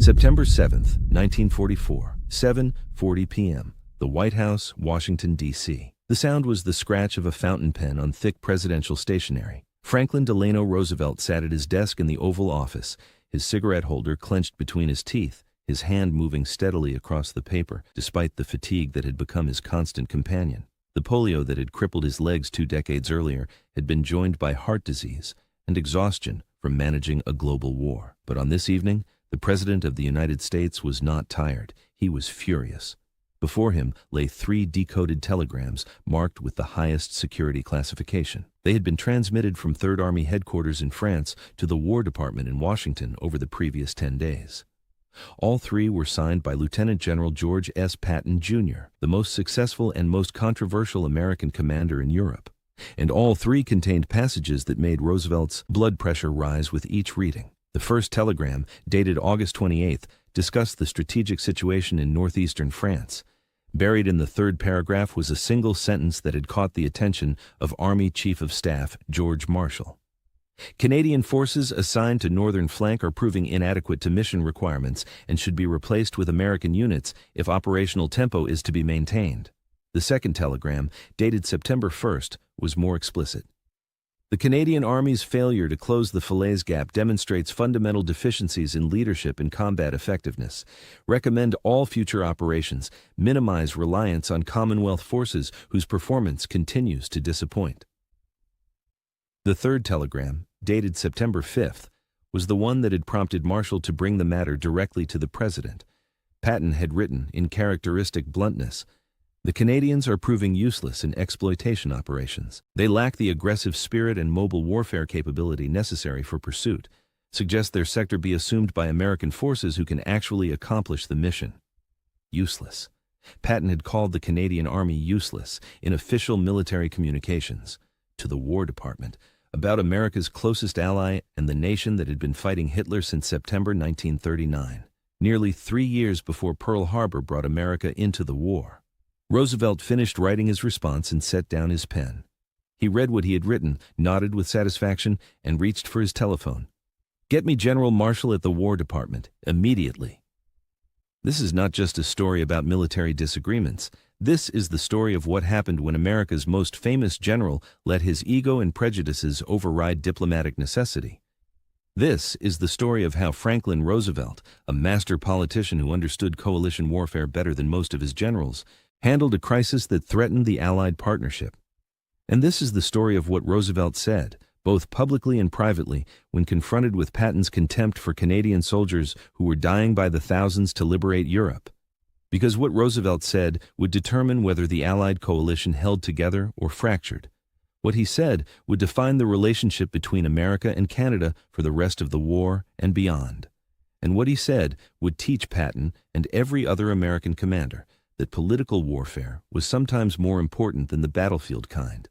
September 7, 1944, 7:40 p.m., the White House, Washington, D.C. The sound was the scratch of a fountain pen on thick presidential stationery. Franklin Delano Roosevelt sat at his desk in the Oval Office, his cigarette holder clenched between his teeth, his hand moving steadily across the paper, despite the fatigue that had become his constant companion. The polio that had crippled his legs 2 decades earlier had been joined by heart disease and exhaustion from managing a global war. But on this evening, the President of the United States was not tired. He was furious. Before him lay 3 decoded telegrams marked with the highest security classification. They had been transmitted from 3rd Army headquarters in France to the War Department in Washington over the previous 10 days. All 3 were signed by Lieutenant General George S. Patton, Jr., the most successful and most controversial American commander in Europe. And all 3 contained passages that made Roosevelt's blood pressure rise with each reading. The first telegram, dated August 28th, discussed the strategic situation in northeastern France. Buried in the 3rd paragraph was a single sentence that had caught the attention of Army Chief of Staff George Marshall. Canadian forces assigned to northern flank are proving inadequate to mission requirements and should be replaced with American units if operational tempo is to be maintained. The second telegram, dated September 1st, was more explicit. The Canadian Army's failure to close the Falaise Gap demonstrates fundamental deficiencies in leadership and combat effectiveness. Recommend all future operations minimize reliance on Commonwealth forces whose performance continues to disappoint. The third telegram, dated September 5th, was the one that had prompted Marshall to bring the matter directly to the President. Patton had written, in characteristic bluntness, "The Canadians are proving useless in exploitation operations. They lack the aggressive spirit and mobile warfare capability necessary for pursuit. Suggest their sector be assumed by American forces who can actually accomplish the mission." Useless. Patton had called the Canadian Army useless in official military communications to the War Department about America's closest ally and the nation that had been fighting Hitler since September 1939, nearly 3 years before Pearl Harbor brought America into the war. Roosevelt finished writing his response and set down his pen. He read what he had written, nodded with satisfaction, and reached for his telephone. "Get me General Marshall at the War Department, immediately." This is not just a story about military disagreements. This is the story of what happened when America's most famous general let his ego and prejudices override diplomatic necessity. This is the story of how Franklin Roosevelt, a master politician who understood coalition warfare better than most of his generals, handled a crisis that threatened the Allied partnership. And this is the story of what Roosevelt said, both publicly and privately, when confronted with Patton's contempt for Canadian soldiers who were dying by the thousands to liberate Europe. Because what Roosevelt said would determine whether the Allied coalition held together or fractured. What he said would define the relationship between America and Canada for the rest of the war and beyond. And what he said would teach Patton and every other American commander that political warfare was sometimes more important than the battlefield kind.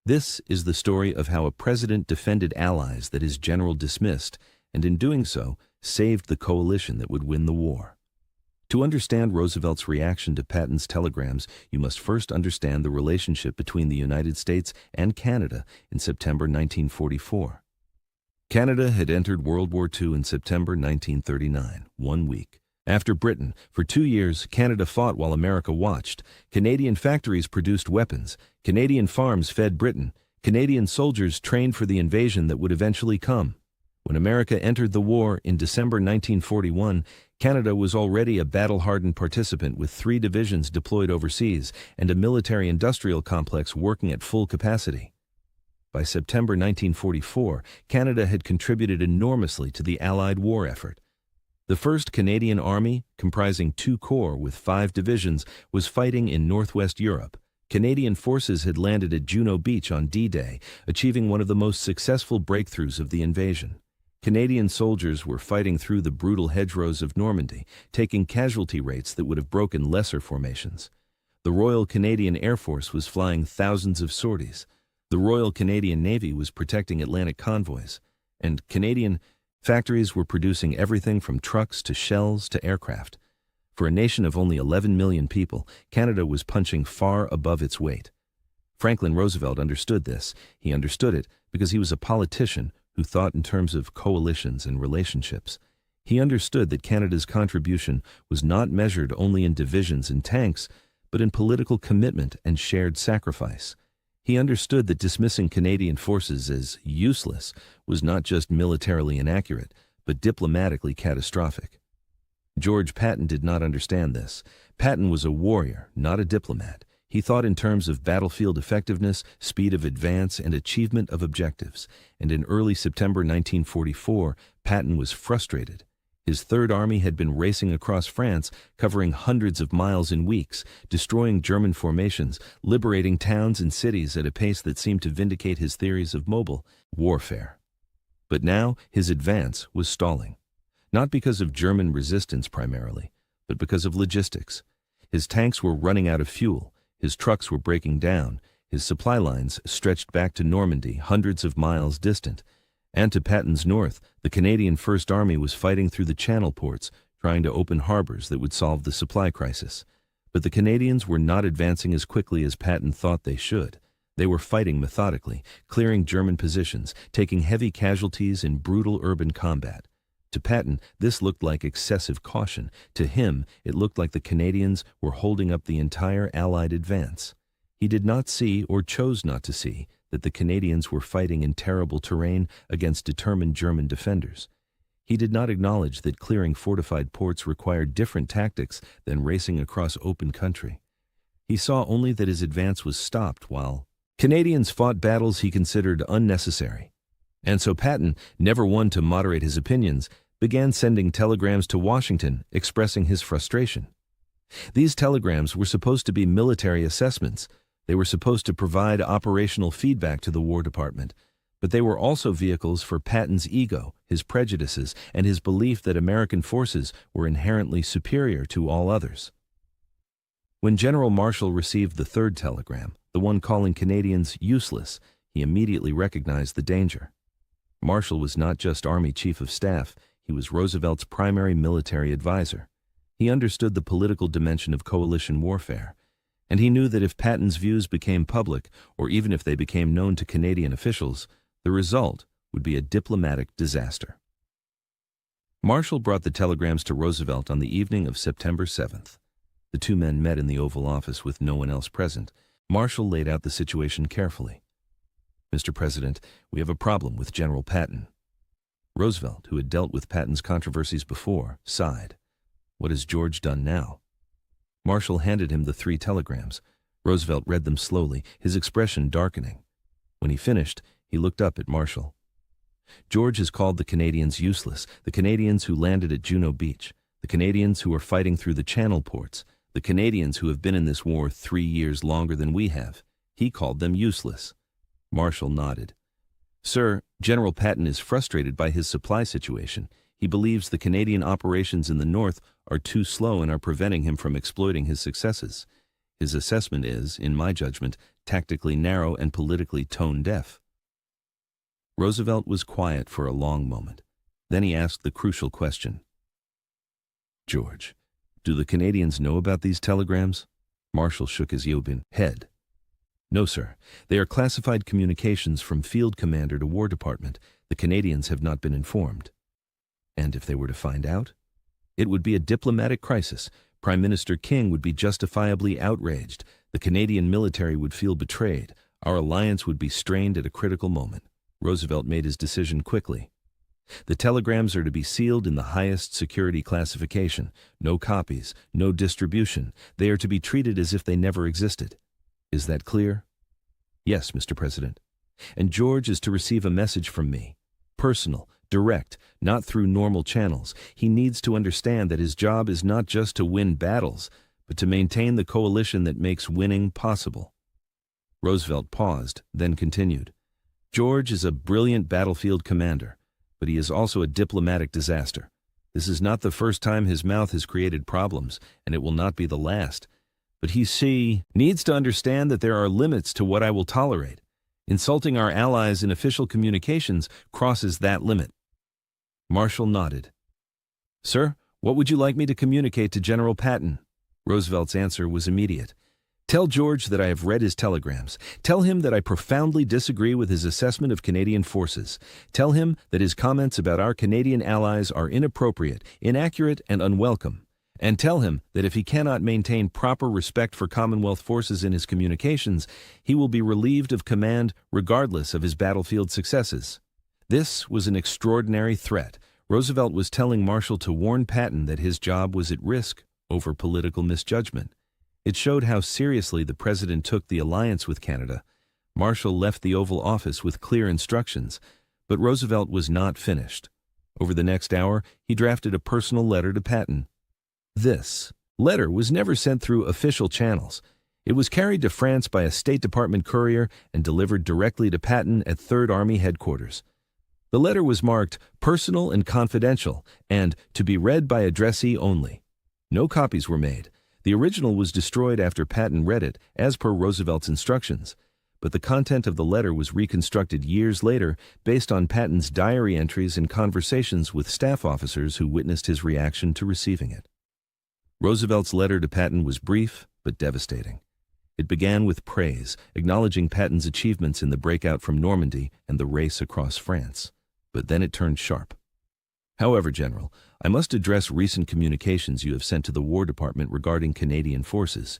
This is the story of how a president defended allies that his general dismissed, and in doing so, saved the coalition that would win the war. To understand Roosevelt's reaction to Patton's telegrams, you must first understand the relationship between the United States and Canada in September 1944. Canada had entered World War II in September 1939, 1 week. After Britain, for 2 years, Canada fought while America watched. Canadian factories produced weapons. Canadian farms fed Britain. Canadian soldiers trained for the invasion that would eventually come. When America entered the war in December 1941, Canada was already a battle-hardened participant with 3 divisions deployed overseas and a military-industrial complex working at full capacity. By September 1944, Canada had contributed enormously to the Allied war effort. The 1st Canadian Army, comprising 2 corps with 5 divisions, was fighting in northwest Europe. Canadian forces had landed at Juno Beach on D-Day, achieving one of the most successful breakthroughs of the invasion. Canadian soldiers were fighting through the brutal hedgerows of Normandy, taking casualty rates that would have broken lesser formations. The Royal Canadian Air Force was flying thousands of sorties. The Royal Canadian Navy was protecting Atlantic convoys. And Canadian factories were producing everything from trucks to shells to aircraft. For a nation of only 11 million people, Canada was punching far above its weight. Franklin Roosevelt understood this. He understood it because he was a politician who thought in terms of coalitions and relationships. He understood that Canada's contribution was not measured only in divisions and tanks, but in political commitment and shared sacrifice. He understood that dismissing Canadian forces as useless was not just militarily inaccurate, but diplomatically catastrophic. George Patton did not understand this. Patton was a warrior, not a diplomat. He thought in terms of battlefield effectiveness, speed of advance, and achievement of objectives. And in early September 1944, Patton was frustrated. His Third Army had been racing across France, covering hundreds of miles in weeks, destroying German formations, liberating towns and cities at a pace that seemed to vindicate his theories of mobile warfare. But now his advance was stalling. Not because of German resistance primarily, but because of logistics. His tanks were running out of fuel, his trucks were breaking down, his supply lines stretched back to Normandy, hundreds of miles distant. And to Patton's north, the Canadian First Army was fighting through the Channel ports, trying to open harbors that would solve the supply crisis. But the Canadians were not advancing as quickly as Patton thought they should. They were fighting methodically, clearing German positions, taking heavy casualties in brutal urban combat. To Patton, this looked like excessive caution. To him, it looked like the Canadians were holding up the entire Allied advance. He did not see, or chose not to see, that the Canadians were fighting in terrible terrain against determined German defenders. He did not acknowledge that clearing fortified ports required different tactics than racing across open country. He saw only that his advance was stopped while Canadians fought battles he considered unnecessary. And so Patton, never one to moderate his opinions, began sending telegrams to Washington expressing his frustration. These telegrams were supposed to be military assessments. They were supposed to provide operational feedback to the War Department, but they were also vehicles for Patton's ego, his prejudices, and his belief that American forces were inherently superior to all others. When General Marshall received the third telegram, the one calling Canadians useless, he immediately recognized the danger. Marshall was not just Army Chief of Staff, he was Roosevelt's primary military advisor. He understood the political dimension of coalition warfare, and he knew that if Patton's views became public, or even if they became known to Canadian officials, the result would be a diplomatic disaster. Marshall brought the telegrams to Roosevelt on the evening of September 7th. The two men met in the Oval Office with no one else present. Marshall laid out the situation carefully. "Mr. President, we have a problem with General Patton." Roosevelt, who had dealt with Patton's controversies before, sighed. "What has George done now?" Marshall handed him the 3 telegrams. Roosevelt read them slowly, his expression darkening. When he finished, he looked up at Marshall. "George has called the Canadians useless, the Canadians who landed at Juno Beach, the Canadians who are fighting through the Channel ports, the Canadians who have been in this war 3 years longer than we have. He called them useless." Marshall nodded. "Sir, General Patton is frustrated by his supply situation. He believes the Canadian operations in the north are too slow and are preventing him from exploiting his successes. His assessment is, in my judgment, tactically narrow and politically tone-deaf." Roosevelt was quiet for a long moment. Then he asked the crucial question. "George, do the Canadians know about these telegrams?" Marshall shook his Yobin head. "No, sir. They are classified communications from Field Commander to War Department. The Canadians have not been informed." "And if they were to find out?" "It would be a diplomatic crisis. Prime Minister King would be justifiably outraged. The Canadian military would feel betrayed. Our alliance would be strained at a critical moment." Roosevelt made his decision quickly. "The telegrams are to be sealed in the highest security classification. No copies, no distribution. They are to be treated as if they never existed. Is that clear?" "Yes, Mr. President." "And George is to receive a message from me. Personal, direct, not through normal channels. He needs to understand that his job is not just to win battles, but to maintain the coalition that makes winning possible." Roosevelt paused, then continued. "George is a brilliant battlefield commander, but he is also a diplomatic disaster. This is not the first time his mouth has created problems, and it will not be the last. But he needs to understand that there are limits to what I will tolerate. Insulting our allies in official communications crosses that limit." Marshall nodded. "Sir, what would you like me to communicate to General Patton?" Roosevelt's answer was immediate. Tell George that I have read his telegrams. Tell him that I profoundly disagree with his assessment of Canadian forces. Tell him that his comments about our Canadian allies are inappropriate, inaccurate, and unwelcome. And tell him that if he cannot maintain proper respect for Commonwealth forces in his communications, he will be relieved of command regardless of his battlefield successes. This was an extraordinary threat. Roosevelt was telling Marshall to warn Patton that his job was at risk over political misjudgment. It showed how seriously the president took the alliance with Canada. Marshall left the Oval Office with clear instructions, but Roosevelt was not finished. Over the next hour, he drafted a personal letter to Patton. This letter was never sent through official channels. It was carried to France by a State Department courier and delivered directly to Patton at 3rd Army headquarters. The letter was marked personal and confidential and to be read by addressee only. No copies were made. The original was destroyed after Patton read it, as per Roosevelt's instructions, but the content of the letter was reconstructed years later based on Patton's diary entries and conversations with staff officers who witnessed his reaction to receiving it. Roosevelt's letter to Patton was brief but devastating. It began with praise, acknowledging Patton's achievements in the breakout from Normandy and the race across France. But then it turned sharp. However, General, I must address recent communications you have sent to the War Department regarding Canadian forces.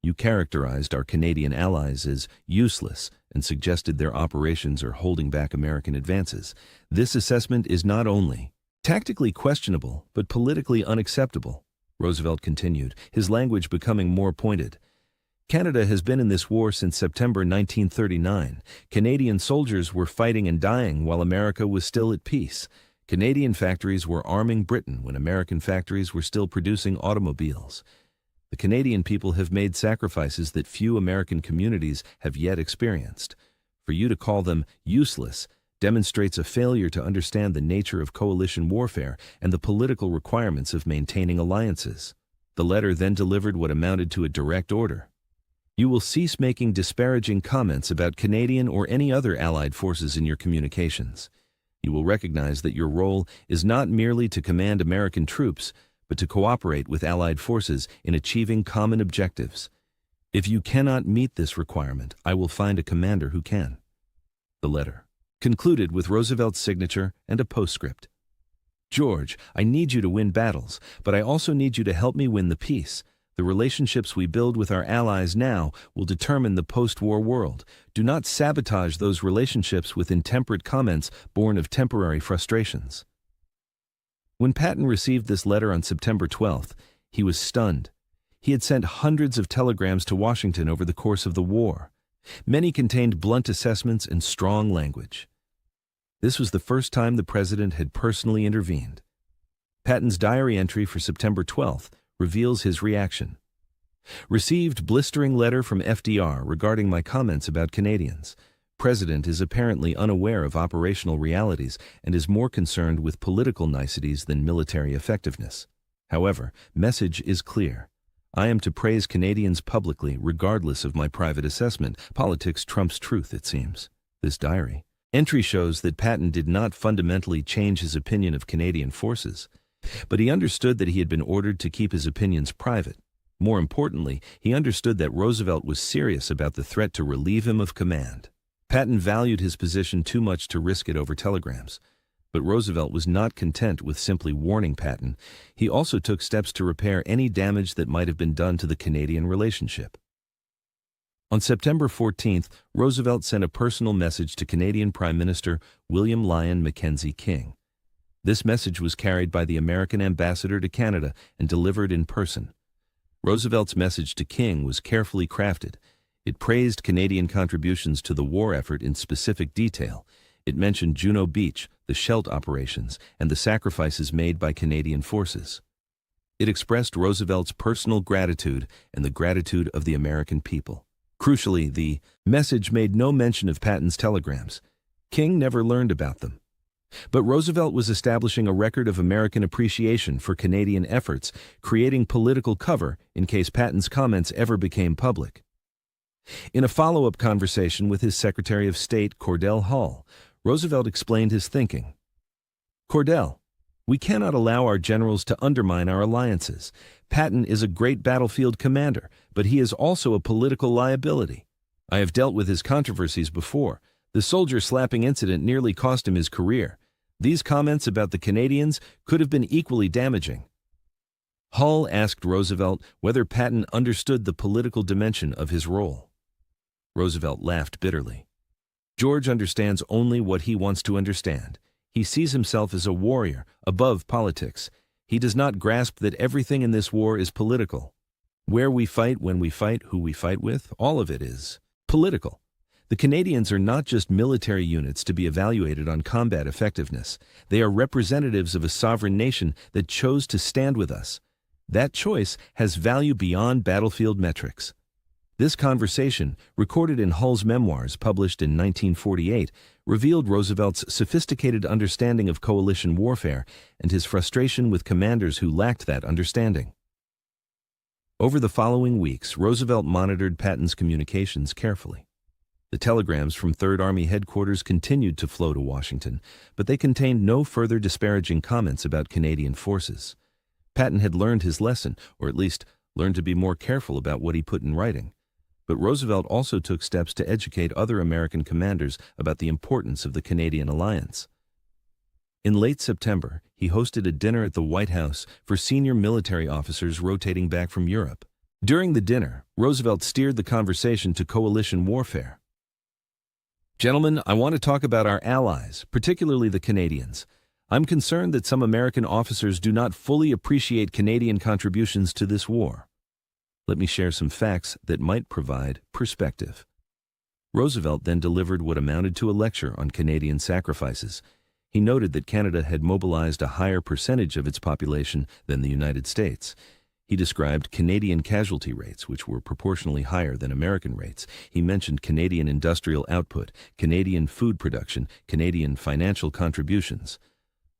You characterized our Canadian allies as useless and suggested their operations are holding back American advances. This assessment is not only tactically questionable, but politically unacceptable, Roosevelt continued, his language becoming more pointed. Canada has been in this war since September 1939. Canadian soldiers were fighting and dying while America was still at peace. Canadian factories were arming Britain when American factories were still producing automobiles. The Canadian people have made sacrifices that few American communities have yet experienced. For you to call them useless demonstrates a failure to understand the nature of coalition warfare and the political requirements of maintaining alliances. The letter then delivered what amounted to a direct order. You will cease making disparaging comments about Canadian or any other allied forces in your communications. You will recognize that your role is not merely to command American troops, but to cooperate with Allied forces in achieving common objectives. If you cannot meet this requirement, I will find a commander who can. The letter concluded with Roosevelt's signature and a postscript. George, I need you to win battles, but I also need you to help me win the peace. The relationships we build with our allies now will determine the post-war world. Do not sabotage those relationships with intemperate comments born of temporary frustrations. When Patton received this letter on September 12th, he was stunned. He had sent hundreds of telegrams to Washington over the course of the war. Many contained blunt assessments and strong language. This was the first time the president had personally intervened. Patton's diary entry for September 12th reveals his reaction. Received blistering letter from FDR regarding my comments about Canadians. President is apparently unaware of operational realities and is more concerned with political niceties than military effectiveness. However, message is clear. I am to praise Canadians publicly regardless of my private assessment. Politics trumps truth, it seems. This diary entry shows that Patton did not fundamentally change his opinion of Canadian forces, but he understood that he had been ordered to keep his opinions private. More importantly, he understood that Roosevelt was serious about the threat to relieve him of command. Patton valued his position too much to risk it over telegrams. But Roosevelt was not content with simply warning Patton. He also took steps to repair any damage that might have been done to the Canadian relationship. On September 14th, Roosevelt sent a personal message to Canadian Prime Minister William Lyon Mackenzie King. This message was carried by the American ambassador to Canada and delivered in person. Roosevelt's message to King was carefully crafted. It praised Canadian contributions to the war effort in specific detail. It mentioned Juno Beach, the Scheldt operations, and the sacrifices made by Canadian forces. It expressed Roosevelt's personal gratitude and the gratitude of the American people. Crucially, the message made no mention of Patton's telegrams. King never learned about them. But Roosevelt was establishing a record of American appreciation for Canadian efforts, creating political cover in case Patton's comments ever became public. In a follow-up conversation with his Secretary of State, Cordell Hull, Roosevelt explained his thinking. Cordell, We cannot allow our generals to undermine our alliances. Patton is a great battlefield commander, but he is also a political liability. I have dealt with his controversies before. The soldier slapping incident nearly cost him his career. These comments about the Canadians could have been equally damaging. Hull asked Roosevelt whether Patton understood the political dimension of his role. Roosevelt laughed bitterly. George understands only what he wants to understand. He sees himself as a warrior, above politics. He does not grasp that everything in this war is political. Where we fight, when we fight, who we fight with, all of it is political. The Canadians are not just military units to be evaluated on combat effectiveness. They are representatives of a sovereign nation that chose to stand with us. That choice has value beyond battlefield metrics. This conversation, recorded in Hull's memoirs published in 1948, revealed Roosevelt's sophisticated understanding of coalition warfare and his frustration with commanders who lacked that understanding. Over the following weeks, Roosevelt monitored Patton's communications carefully. The telegrams from Third Army headquarters continued to flow to Washington, but they contained no further disparaging comments about Canadian forces. Patton had learned his lesson, or at least learned to be more careful about what he put in writing. But Roosevelt also took steps to educate other American commanders about the importance of the Canadian alliance. In late September, he hosted a dinner at the White House for senior military officers rotating back from Europe. During the dinner, Roosevelt steered the conversation to coalition warfare. "Gentlemen, I want to talk about our allies, particularly the Canadians. I'm concerned that some American officers do not fully appreciate Canadian contributions to this war. Let me share some facts that might provide perspective." Roosevelt then delivered what amounted to a lecture on Canadian sacrifices. He noted that Canada had mobilized a higher percentage of its population than the United States. He described Canadian casualty rates, which were proportionally higher than American rates. He mentioned Canadian industrial output, Canadian food production, Canadian financial contributions.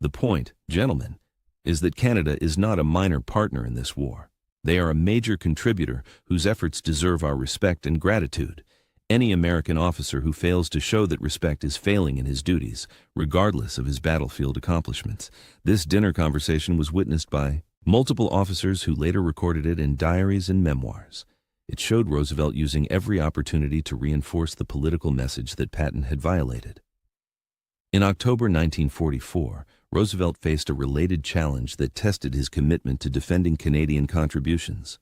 The point, gentlemen, is that Canada is not a minor partner in this war. They are a major contributor whose efforts deserve our respect and gratitude. Any American officer who fails to show that respect is failing in his duties, regardless of his battlefield accomplishments. This dinner conversation was witnessed by multiple officers who later recorded it in diaries and memoirs. It showed Roosevelt using every opportunity to reinforce the political message that Patton had violated. In October 1944, Roosevelt faced a related challenge that tested his commitment to defending Canadian contributions.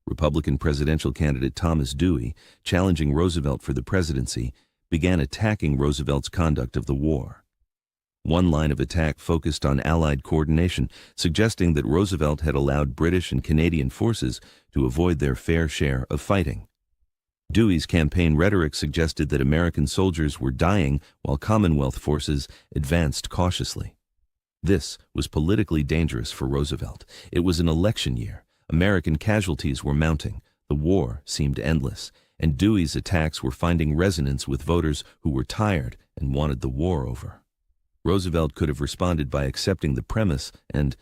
Republican presidential candidate Thomas Dewey, challenging Roosevelt for the presidency, began attacking Roosevelt's conduct of the war. One line of attack focused on Allied coordination, suggesting that Roosevelt had allowed British and Canadian forces to avoid their fair share of fighting. Dewey's campaign rhetoric suggested that American soldiers were dying while Commonwealth forces advanced cautiously. This was politically dangerous for Roosevelt. It was an election year. American casualties were mounting. The war seemed endless, and Dewey's attacks were finding resonance with voters who were tired and wanted the war over. Roosevelt could have responded by accepting the premise and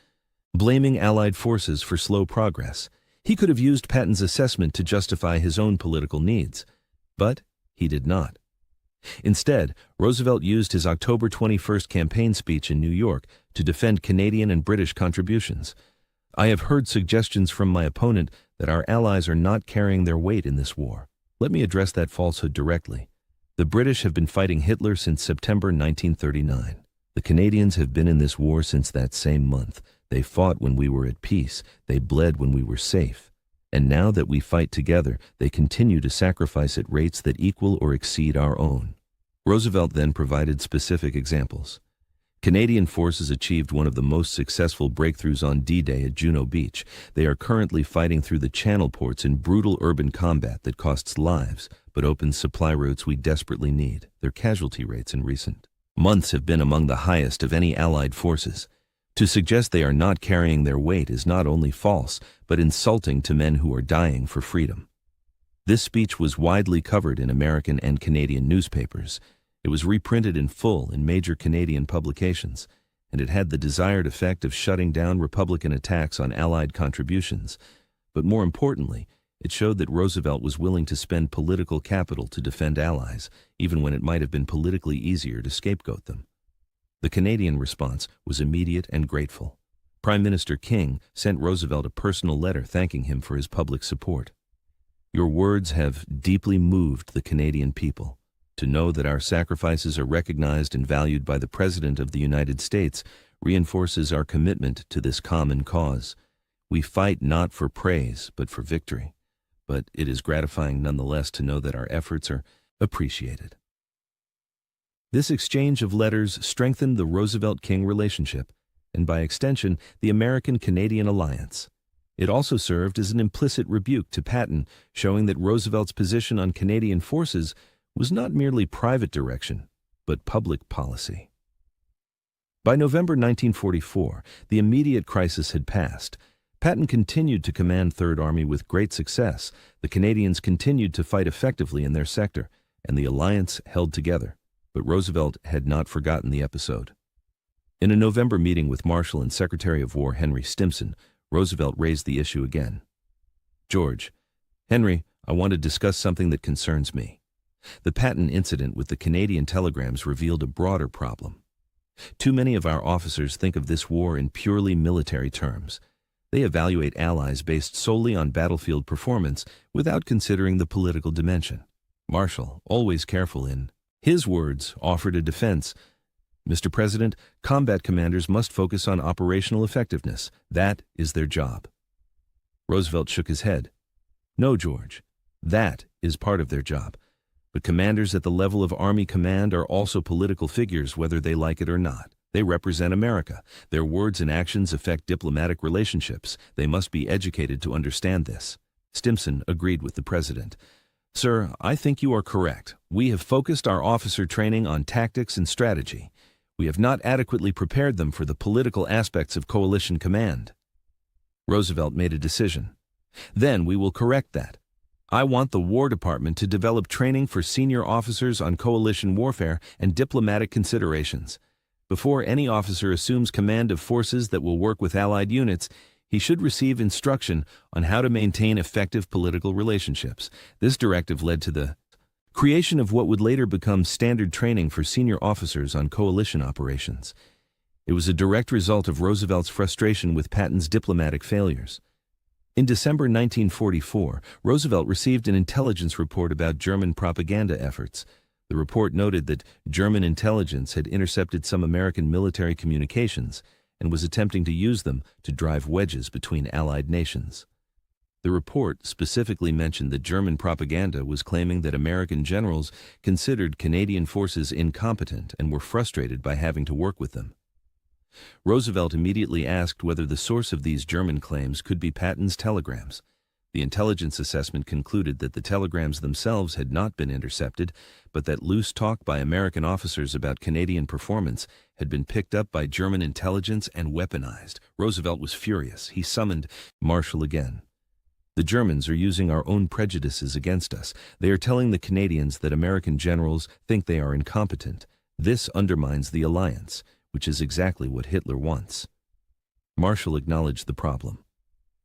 blaming Allied forces for slow progress. He could have used Patton's assessment to justify his own political needs, but he did not. Instead, Roosevelt used his October 21st campaign speech in New York to defend Canadian and British contributions. "I have heard suggestions from my opponent that our allies are not carrying their weight in this war. Let me address that falsehood directly. The British have been fighting Hitler since September 1939. The Canadians have been in this war since that same month. They fought when we were at peace. They bled when we were safe. And now that we fight together, they continue to sacrifice at rates that equal or exceed our own." Roosevelt then provided specific examples. Canadian forces achieved one of the most successful breakthroughs on D-Day at Juno Beach. They are currently fighting through the channel ports in brutal urban combat that costs lives, but opens supply routes we desperately need. Their casualty rates in recent months have been among the highest of any Allied forces. To suggest they are not carrying their weight is not only false, but insulting to men who are dying for freedom. This speech was widely covered in American and Canadian newspapers. It was reprinted in full in major Canadian publications, and it had the desired effect of shutting down Republican attacks on Allied contributions. But more importantly, it showed that Roosevelt was willing to spend political capital to defend allies, even when it might have been politically easier to scapegoat them. The Canadian response was immediate and grateful. Prime Minister King sent Roosevelt a personal letter thanking him for his public support. "Your words have deeply moved the Canadian people. To know that our sacrifices are recognized and valued by the President of the United States reinforces our commitment to this common cause. We fight not for praise, but for victory. But it is gratifying nonetheless to know that our efforts are appreciated." This exchange of letters strengthened the Roosevelt-King relationship, and by extension, the American-Canadian alliance. It also served as an implicit rebuke to Patton, showing that Roosevelt's position on Canadian forces was not merely private direction, but public policy. By November 1944, the immediate crisis had passed. Patton continued to command Third Army with great success. The Canadians continued to fight effectively in their sector, and the alliance held together. But Roosevelt had not forgotten the episode. In a November meeting with Marshall and Secretary of War Henry Stimson, Roosevelt raised the issue again. "George, Henry, I want to discuss something that concerns me." The Patton incident with the Canadian telegrams revealed a broader problem. Too many of our officers think of this war in purely military terms. They evaluate allies based solely on battlefield performance without considering the political dimension. Marshall, always careful in his words, offered a defense. "Mr. President, combat commanders must focus on operational effectiveness. That is their job." Roosevelt shook his head. "No, George, that is part of their job. But commanders at the level of Army command are also political figures, whether they like it or not. They represent America. Their words and actions affect diplomatic relationships. They must be educated to understand this." Stimson agreed with the President. "Sir, I think you are correct. We have focused our officer training on tactics and strategy. We have not adequately prepared them for the political aspects of coalition command." Roosevelt made a decision. "Then we will correct that. I want the War Department to develop training for senior officers on coalition warfare and diplomatic considerations. Before any officer assumes command of forces that will work with Allied units, he should receive instruction on how to maintain effective political relationships." This directive led to the creation of what would later become standard training for senior officers on coalition operations. It was a direct result of Roosevelt's frustration with Patton's diplomatic failures. In December 1944, Roosevelt received an intelligence report about German propaganda efforts. The report noted that German intelligence had intercepted some American military communications and was attempting to use them to drive wedges between Allied nations. The report specifically mentioned that German propaganda was claiming that American generals considered Canadian forces incompetent and were frustrated by having to work with them. Roosevelt immediately asked whether the source of these German claims could be Patton's telegrams. The intelligence assessment concluded that the telegrams themselves had not been intercepted, but that loose talk by American officers about Canadian performance had been picked up by German intelligence and weaponized. Roosevelt was furious. He summoned Marshall again. "The Germans are using our own prejudices against us. They are telling the Canadians that American generals think they are incompetent. This undermines the alliance, which is exactly what Hitler wants." Marshall acknowledged the problem.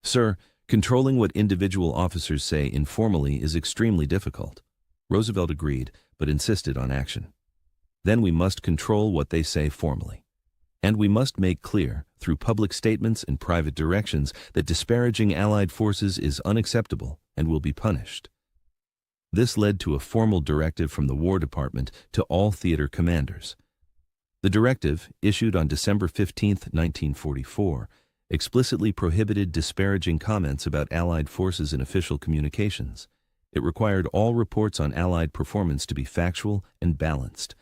"Sir, controlling what individual officers say informally is extremely difficult." Roosevelt agreed, but insisted on action. "Then we must control what they say formally. And we must make clear, through public statements and private directions, that disparaging Allied forces is unacceptable and will be punished." This led to a formal directive from the War Department to all theater commanders. The directive, issued on December 15, 1944, explicitly prohibited disparaging comments about Allied forces in official communications. It required all reports on Allied performance to be factual and balanced,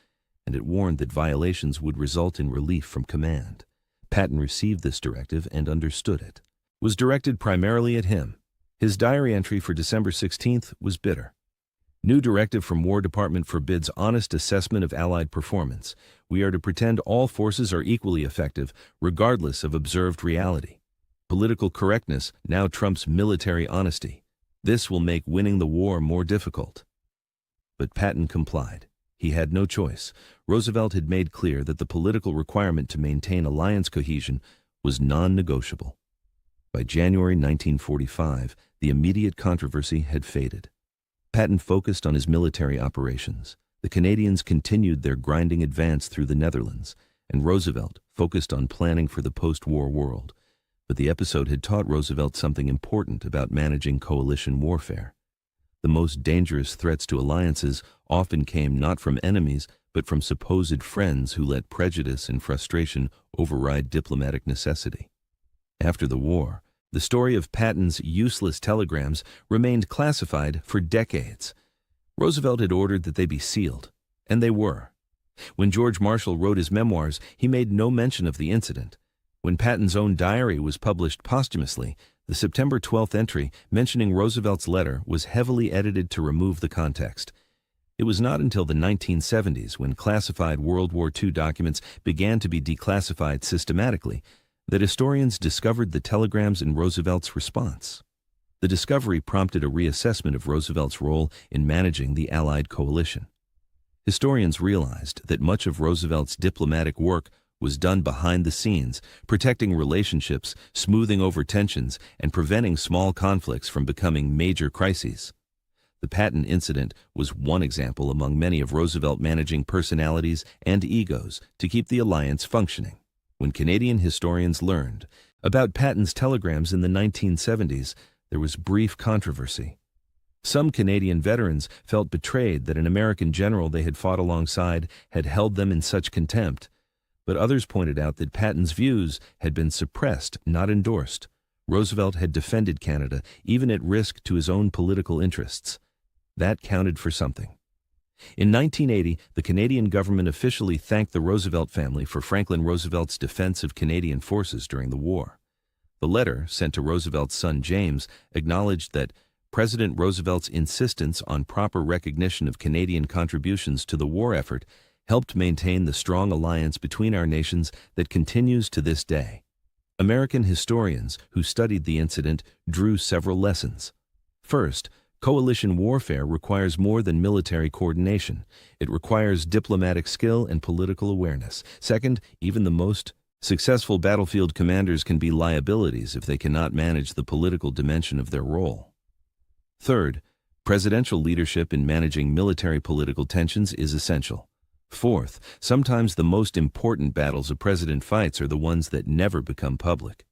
and it warned that violations would result in relief from command. Patton received this directive and understood it. It was directed primarily at him. His diary entry for December 16th was bitter. "New directive from War Department forbids honest assessment of Allied performance. We are to pretend all forces are equally effective, regardless of observed reality. Political correctness now trumps military honesty. This will make winning the war more difficult." But Patton complied. He had no choice. Roosevelt had made clear that the political requirement to maintain alliance cohesion was non-negotiable. By January 1945, the immediate controversy had faded. Patton focused on his military operations. The Canadians continued their grinding advance through the Netherlands, and Roosevelt focused on planning for the post-war world. But the episode had taught Roosevelt something important about managing coalition warfare. The most dangerous threats to alliances often came not from enemies, but from supposed friends who let prejudice and frustration override diplomatic necessity. After the war, the story of Patton's useless telegrams remained classified for decades. Roosevelt had ordered that they be sealed, and they were. When George Marshall wrote his memoirs, he made no mention of the incident. When Patton's own diary was published posthumously, the September 12th entry mentioning Roosevelt's letter was heavily edited to remove the context. It was not until the 1970s, when classified World War II documents began to be declassified systematically, that historians discovered the telegrams in Roosevelt's response. The discovery prompted a reassessment of Roosevelt's role in managing the Allied coalition. Historians realized that much of Roosevelt's diplomatic work was done behind the scenes, protecting relationships, smoothing over tensions, and preventing small conflicts from becoming major crises. The Patton incident was one example among many of Roosevelt managing personalities and egos to keep the alliance functioning. When Canadian historians learned about Patton's telegrams in the 1970s, there was brief controversy. Some Canadian veterans felt betrayed that an American general they had fought alongside had held them in such contempt, but others pointed out that Patton's views had been suppressed, not endorsed. Roosevelt had defended Canada, even at risk to his own political interests. That counted for something. In 1980, the Canadian government officially thanked the Roosevelt family for Franklin Roosevelt's defense of Canadian forces during the war. The letter, sent to Roosevelt's son James, acknowledged that President Roosevelt's insistence on proper recognition of Canadian contributions to the war effort helped maintain the strong alliance between our nations that continues to this day. American historians who studied the incident drew several lessons. First, coalition warfare requires more than military coordination. It requires diplomatic skill and political awareness. Second, even the most successful battlefield commanders can be liabilities if they cannot manage the political dimension of their role. Third, presidential leadership in managing military political tensions is essential. Fourth, sometimes the most important battles a president fights are the ones that never become public.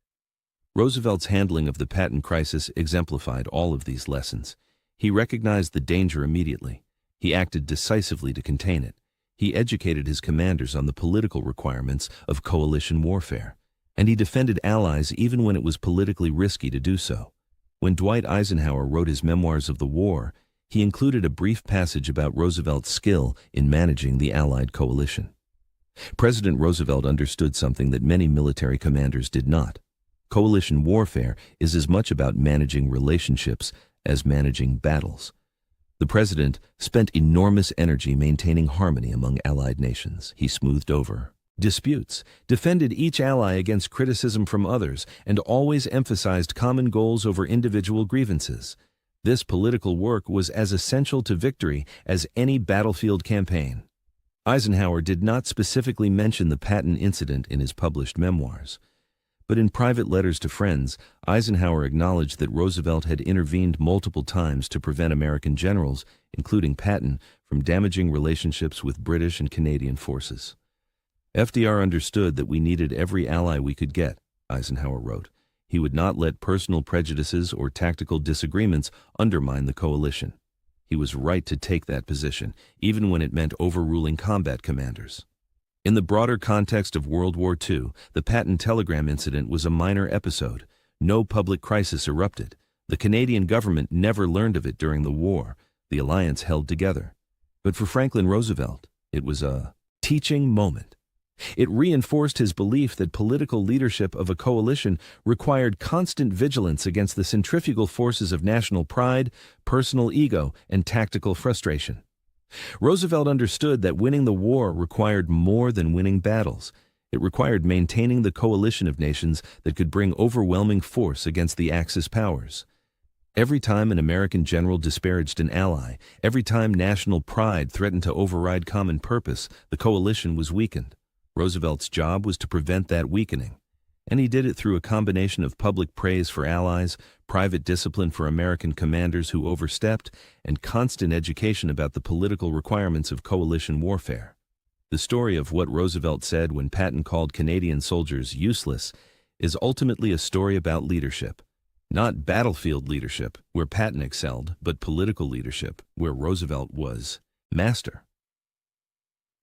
Roosevelt's handling of the Patton crisis exemplified all of these lessons. He recognized the danger immediately. He acted decisively to contain it. He educated his commanders on the political requirements of coalition warfare. And he defended allies even when it was politically risky to do so. When Dwight Eisenhower wrote his memoirs of the war, he included a brief passage about Roosevelt's skill in managing the Allied coalition. President Roosevelt understood something that many military commanders did not. Coalition warfare is as much about managing relationships as managing battles. The president spent enormous energy maintaining harmony among allied nations. He smoothed over disputes, defended each ally against criticism from others, and always emphasized common goals over individual grievances. This political work was as essential to victory as any battlefield campaign. Eisenhower did not specifically mention the Patton incident in his published memoirs. But in private letters to friends, Eisenhower acknowledged that Roosevelt had intervened multiple times to prevent American generals, including Patton, from damaging relationships with British and Canadian forces. FDR understood that we needed every ally we could get, Eisenhower wrote. He would not let personal prejudices or tactical disagreements undermine the coalition. He was right to take that position, even when it meant overruling combat commanders. In the broader context of World War II, the Patton telegram incident was a minor episode. No public crisis erupted. The Canadian government never learned of it during the war. The alliance held together. But for Franklin Roosevelt, it was a teaching moment. It reinforced his belief that political leadership of a coalition required constant vigilance against the centrifugal forces of national pride, personal ego, and tactical frustration. Roosevelt understood that winning the war required more than winning battles. It required maintaining the coalition of nations that could bring overwhelming force against the Axis powers. Every time an American general disparaged an ally, every time national pride threatened to override common purpose, the coalition was weakened. Roosevelt's job was to prevent that weakening, and he did it through a combination of public praise for allies, private discipline for American commanders who overstepped, and constant education about the political requirements of coalition warfare. The story of what Roosevelt said when Patton called Canadian soldiers useless is ultimately a story about leadership. Not battlefield leadership, where Patton excelled, but political leadership, where Roosevelt was master.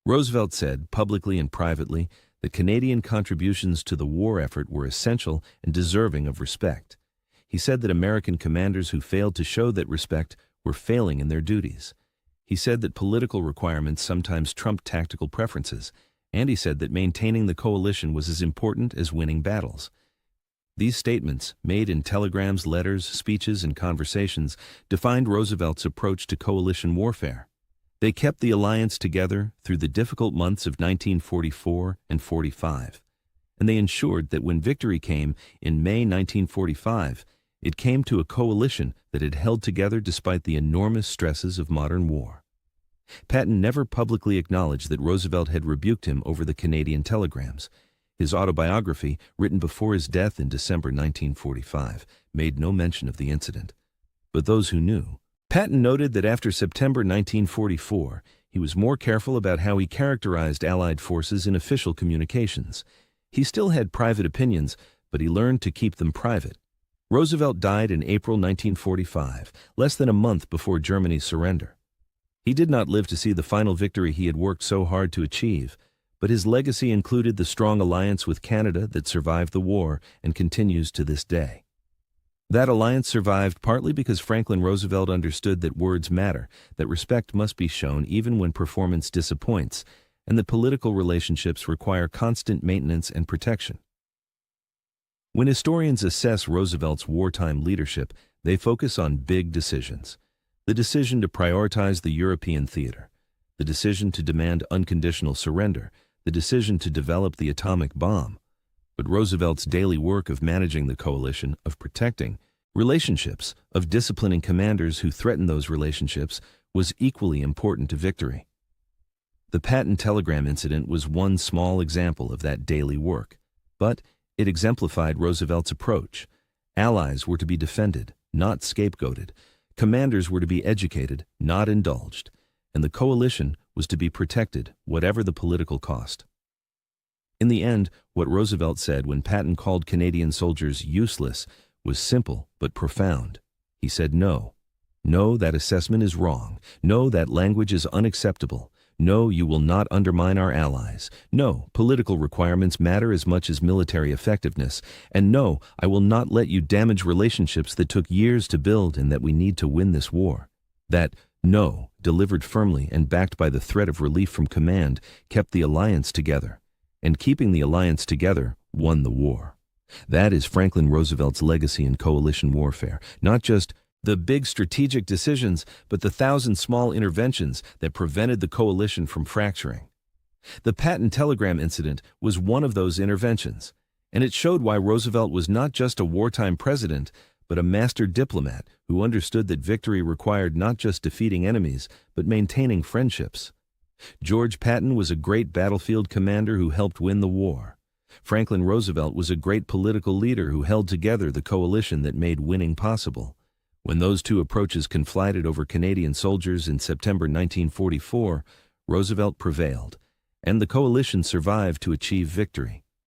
Roosevelt said, publicly and privately, that Canadian contributions to the war effort were essential and deserving of respect. He said that American commanders who failed to show that respect were failing in their duties. He said that political requirements sometimes trumped tactical preferences, and he said that maintaining the coalition was as important as winning battles. These statements, made in telegrams, letters, speeches, and conversations, defined Roosevelt's approach to coalition warfare. They kept the alliance together through the difficult months of 1944 and 45, and they ensured that when victory came in May 1945, it came to a coalition that had held together despite the enormous stresses of modern war. Patton never publicly acknowledged that Roosevelt had rebuked him over the Canadian telegrams. His autobiography, written before his death in December 1945, made no mention of the incident. But those who knew. Patton noted that after September 1944, he was more careful about how he characterized Allied forces in official communications. He still had private opinions, but he learned to keep them private. Roosevelt died in April 1945, less than a month before Germany's surrender. He did not live to see the final victory he had worked so hard to achieve, but his legacy included the strong alliance with Canada that survived the war and continues to this day. That alliance survived partly because Franklin Roosevelt understood that words matter, that respect must be shown even when performance disappoints, and that political relationships require constant maintenance and protection. When historians assess Roosevelt's wartime leadership, they focus on big decisions. The decision to prioritize the European theater, the decision to demand unconditional surrender, the decision to develop the atomic bomb. But Roosevelt's daily work of managing the coalition, of protecting relationships, of disciplining commanders who threatened those relationships, was equally important to victory. The Patton telegram incident was one small example of that daily work, but it exemplified Roosevelt's approach. Allies were to be defended, not scapegoated. Commanders were to be educated, not indulged. And the coalition was to be protected, whatever the political cost. In the end, what Roosevelt said when Patton called Canadian soldiers useless was simple but profound. He said no. No, that assessment is wrong. No, that language is unacceptable. No, you will not undermine our allies. No, political requirements matter as much as military effectiveness. And no, I will not let you damage relationships that took years to build and that we need to win this war. That no, delivered firmly and backed by the threat of relief from command, kept the alliance together. And keeping the alliance together won the war. That is Franklin Roosevelt's legacy in coalition warfare, not just the big strategic decisions, but the 1,000 small interventions that prevented the coalition from fracturing. The Patton telegram incident was one of those interventions, and it showed why Roosevelt was not just a wartime president, but a master diplomat who understood that victory required not just defeating enemies, but maintaining friendships. George Patton was a great battlefield commander who helped win the war. Franklin Roosevelt was a great political leader who held together the coalition that made winning possible. When those two approaches conflited over Canadian soldiers in September 1944, Roosevelt prevailed, and the coalition survived to achieve victory.